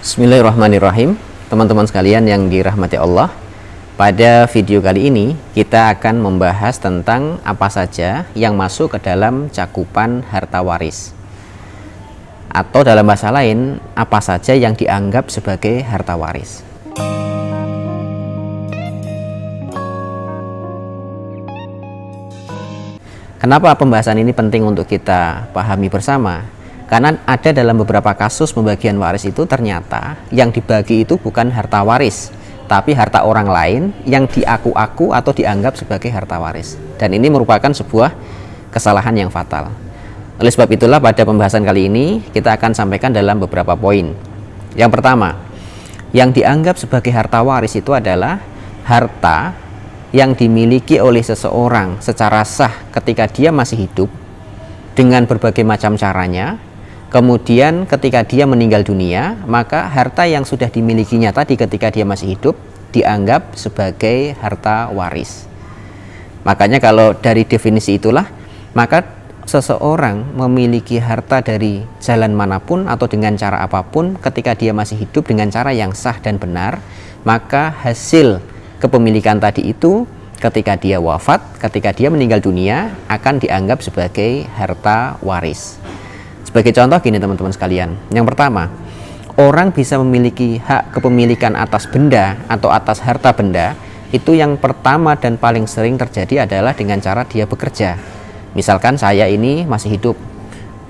Bismillahirrahmanirrahim. Teman-teman sekalian yang dirahmati Allah, pada video kali ini kita akan membahas tentang apa saja yang masuk ke dalam cakupan harta waris, atau dalam bahasa lain, apa saja yang dianggap sebagai harta waris. Kenapa pembahasan ini penting untuk kita pahami bersama? Karena ada dalam beberapa kasus pembagian waris itu ternyata yang dibagi itu bukan harta waris, tapi harta orang lain yang diaku-aku atau dianggap sebagai harta waris. Dan ini merupakan sebuah kesalahan yang fatal. Oleh sebab itulah pada pembahasan kali ini kita akan sampaikan dalam beberapa poin. Yang pertama, yang dianggap sebagai harta waris itu adalah harta yang dimiliki oleh seseorang secara sah ketika dia masih hidup dengan berbagai macam caranya. Kemudian ketika dia meninggal dunia, maka harta yang sudah dimilikinya tadi ketika dia masih hidup dianggap sebagai harta waris. Makanya kalau dari definisi itulah, maka seseorang memiliki harta dari jalan manapun atau dengan cara apapun ketika dia masih hidup dengan cara yang sah dan benar, maka hasil kepemilikan tadi itu ketika dia wafat, ketika dia meninggal dunia akan dianggap sebagai harta waris. Sebagai contoh gini teman-teman sekalian, yang pertama, orang bisa memiliki hak kepemilikan atas benda atau atas harta benda itu yang pertama dan paling sering terjadi adalah dengan cara dia bekerja. Misalkan saya ini masih hidup,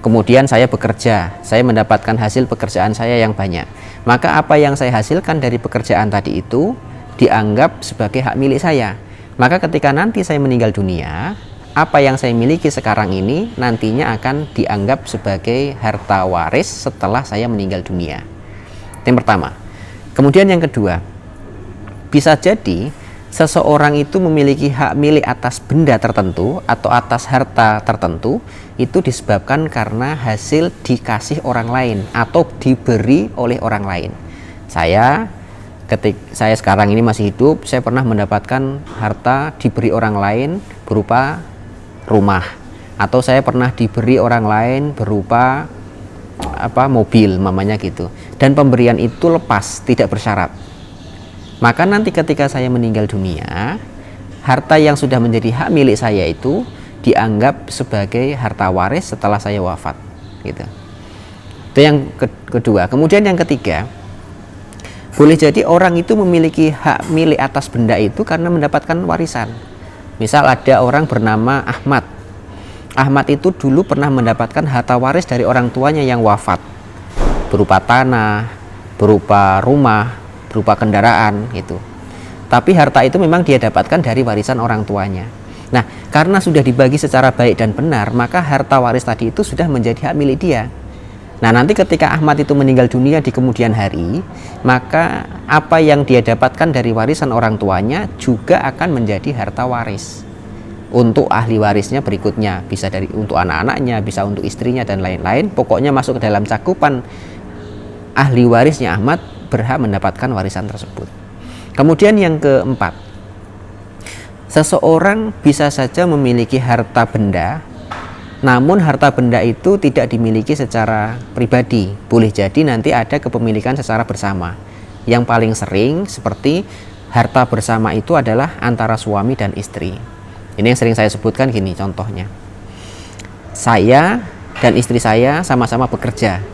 kemudian saya bekerja, saya mendapatkan hasil pekerjaan saya yang banyak, maka apa yang saya hasilkan dari pekerjaan tadi itu dianggap sebagai hak milik saya. Maka ketika nanti saya meninggal dunia, apa yang saya miliki sekarang ini nantinya akan dianggap sebagai harta waris setelah saya meninggal dunia. Yang pertama. Kemudian yang kedua, bisa jadi seseorang itu memiliki hak milik atas benda tertentu atau atas harta tertentu itu disebabkan karena hasil dikasih orang lain atau diberi oleh orang lain. Saya sekarang ini masih hidup, saya pernah mendapatkan harta diberi orang lain berupa rumah, atau saya pernah diberi orang lain berupa mobil mamanya gitu, dan pemberian itu lepas, tidak bersyarat. Maka nanti ketika saya meninggal dunia, harta yang sudah menjadi hak milik saya itu dianggap sebagai harta waris setelah saya wafat gitu. Itu yang kedua. Kemudian yang ketiga, boleh jadi orang itu memiliki hak milik atas benda itu karena mendapatkan warisan. Misal ada orang bernama Ahmad. Ahmad itu dulu pernah mendapatkan harta waris dari orang tuanya yang wafat, berupa tanah, berupa rumah, berupa kendaraan gitu. Tapi harta itu memang dia dapatkan dari warisan orang tuanya. Nah, karena sudah dibagi secara baik dan benar, maka harta waris tadi itu sudah menjadi hak milik dia. Nah, nanti ketika Ahmad itu meninggal dunia di kemudian hari, maka apa yang dia dapatkan dari warisan orang tuanya juga akan menjadi harta waris untuk ahli warisnya berikutnya, bisa untuk anak-anaknya, bisa untuk istrinya dan lain-lain. Pokoknya masuk ke dalam cakupan ahli warisnya Ahmad berhak mendapatkan warisan tersebut. Kemudian yang keempat, seseorang bisa saja memiliki harta benda, namun harta benda itu tidak dimiliki secara pribadi. Boleh jadi nanti ada kepemilikan secara bersama. Yang paling sering seperti harta bersama itu adalah antara suami dan istri. Ini yang sering saya sebutkan gini contohnya. Saya dan istri saya sama-sama bekerja.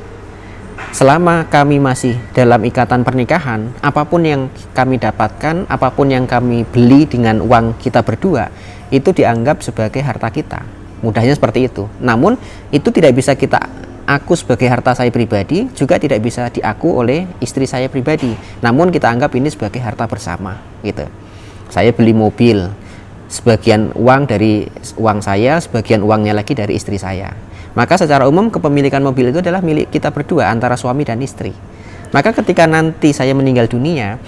Selama kami masih dalam ikatan pernikahan, apapun yang kami dapatkan, apapun yang kami beli dengan uang kita berdua, itu dianggap sebagai harta kita. Mudahnya seperti itu. Namun itu tidak bisa kita aku sebagai harta saya pribadi, juga tidak bisa diaku oleh istri saya pribadi. Namun kita anggap ini sebagai harta bersama gitu. Saya beli mobil, sebagian uang dari uang saya, sebagian uangnya lagi dari istri saya. Maka secara umum kepemilikan mobil itu adalah milik kita berdua antara suami dan istri. Maka ketika nanti saya meninggal dunia,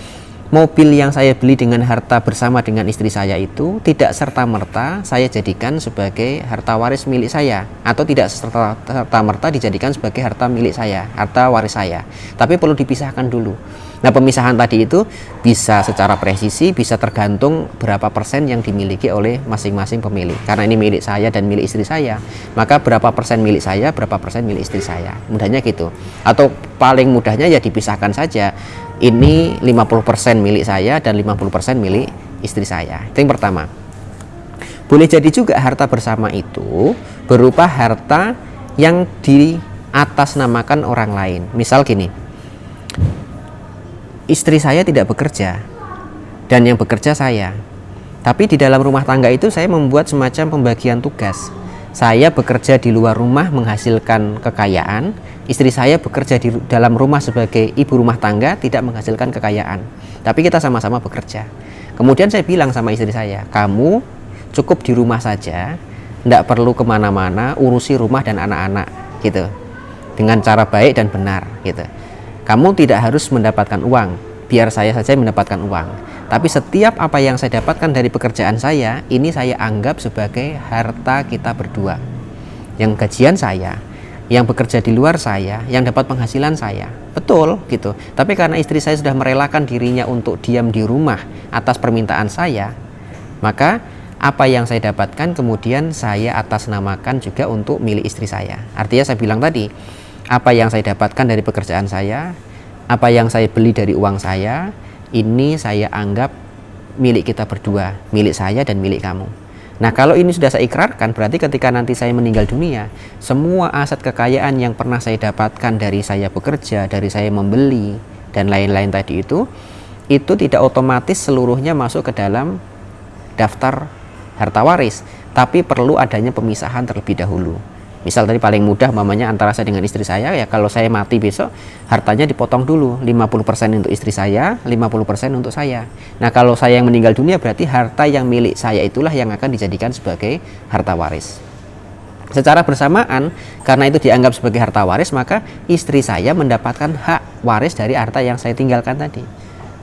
mobil yang saya beli dengan harta bersama dengan istri saya itu tidak serta-merta saya jadikan sebagai harta waris milik saya, atau tidak serta-merta dijadikan sebagai harta milik saya, harta waris saya. Tapi perlu dipisahkan dulu. Nah, pemisahan tadi itu bisa secara presisi, bisa tergantung berapa persen yang dimiliki oleh masing-masing pemilik. Karena ini milik saya dan milik istri saya, maka berapa persen milik saya, berapa persen milik istri saya. Mudahnya gitu. Atau paling mudahnya ya dipisahkan saja. Ini 50% milik saya dan 50% milik istri saya. Itu yang pertama. Boleh jadi juga harta bersama itu berupa harta yang diatasnamakan orang lain. Misal gini, istri saya tidak bekerja dan yang bekerja saya, tapi di dalam rumah tangga itu saya membuat semacam pembagian tugas. Saya bekerja di luar rumah menghasilkan kekayaan, istri saya bekerja di dalam rumah sebagai ibu rumah tangga tidak menghasilkan kekayaan, tapi kita sama-sama bekerja. Kemudian saya bilang sama istri saya, kamu cukup di rumah saja, tidak perlu kemana-mana, urusi rumah dan anak-anak gitu, dengan cara baik dan benar gitu. Kamu tidak harus mendapatkan uang, biar saya saja mendapatkan uang. Tapi setiap apa yang saya dapatkan dari pekerjaan saya, ini saya anggap sebagai harta kita berdua. Yang gajian saya, yang bekerja di luar saya, yang dapat penghasilan saya. Betul gitu. Tapi karena istri saya sudah merelakan dirinya untuk diam di rumah atas permintaan saya, maka apa yang saya dapatkan kemudian saya atasnamakan juga untuk milik istri saya. Artinya saya bilang tadi, apa yang saya dapatkan dari pekerjaan saya, apa yang saya beli dari uang saya, ini saya anggap milik kita berdua, milik saya dan milik kamu. Nah, kalau ini sudah saya ikrarkan, berarti ketika nanti saya meninggal dunia, semua aset kekayaan yang pernah saya dapatkan dari saya bekerja, dari saya membeli dan lain-lain tadi itu tidak otomatis seluruhnya masuk ke dalam daftar harta waris, tapi perlu adanya pemisahan terlebih dahulu. Misal tadi paling mudah mamanya antara saya dengan istri saya, ya kalau saya mati besok hartanya dipotong dulu, 50% untuk istri saya, 50% untuk saya. Nah, kalau saya yang meninggal dunia berarti harta yang milik saya itulah yang akan dijadikan sebagai harta waris. Secara bersamaan, karena itu dianggap sebagai harta waris, maka istri saya mendapatkan hak waris dari harta yang saya tinggalkan tadi.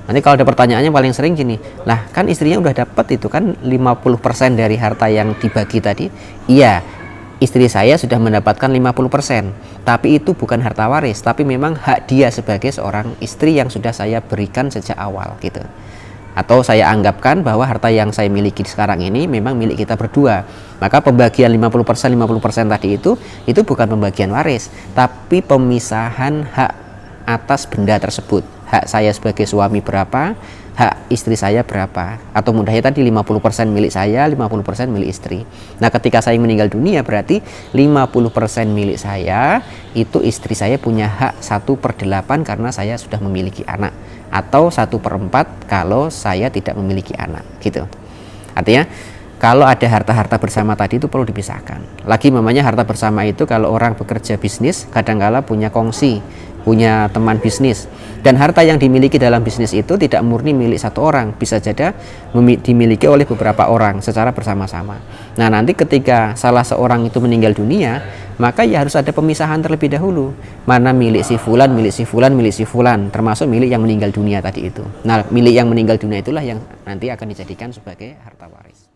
Nanti kalau ada pertanyaannya paling sering gini, lah kan istrinya udah dapat itu kan 50% dari harta yang dibagi tadi. Iya, istri saya sudah mendapatkan 50%, tapi itu bukan harta waris, tapi memang hak dia sebagai seorang istri yang sudah saya berikan sejak awal gitu. Atau saya anggapkan bahwa harta yang saya miliki sekarang ini memang milik kita berdua. Maka pembagian 50% tadi itu bukan pembagian waris, tapi pemisahan hak atas benda tersebut. Hak saya sebagai suami berapa, hak istri saya berapa, atau mudahnya tadi 50% milik saya, 50% milik istri. Nah, ketika saya meninggal dunia berarti 50% milik saya, itu istri saya punya hak 1/8 karena saya sudah memiliki anak, atau 1/4 kalau saya tidak memiliki anak gitu. Artinya kalau ada harta-harta bersama tadi itu perlu dipisahkan. Lagi mamanya harta bersama itu kalau orang bekerja bisnis kadangkala punya kongsi, punya teman bisnis, dan harta yang dimiliki dalam bisnis itu tidak murni milik satu orang, bisa jadi dimiliki oleh beberapa orang secara bersama-sama. Nah, nanti ketika salah seorang itu meninggal dunia, maka ya harus ada pemisahan terlebih dahulu, mana milik si fulan, milik si fulan, milik si fulan, termasuk milik yang meninggal dunia tadi itu. Nah, milik yang meninggal dunia itulah yang nanti akan dijadikan sebagai harta waris.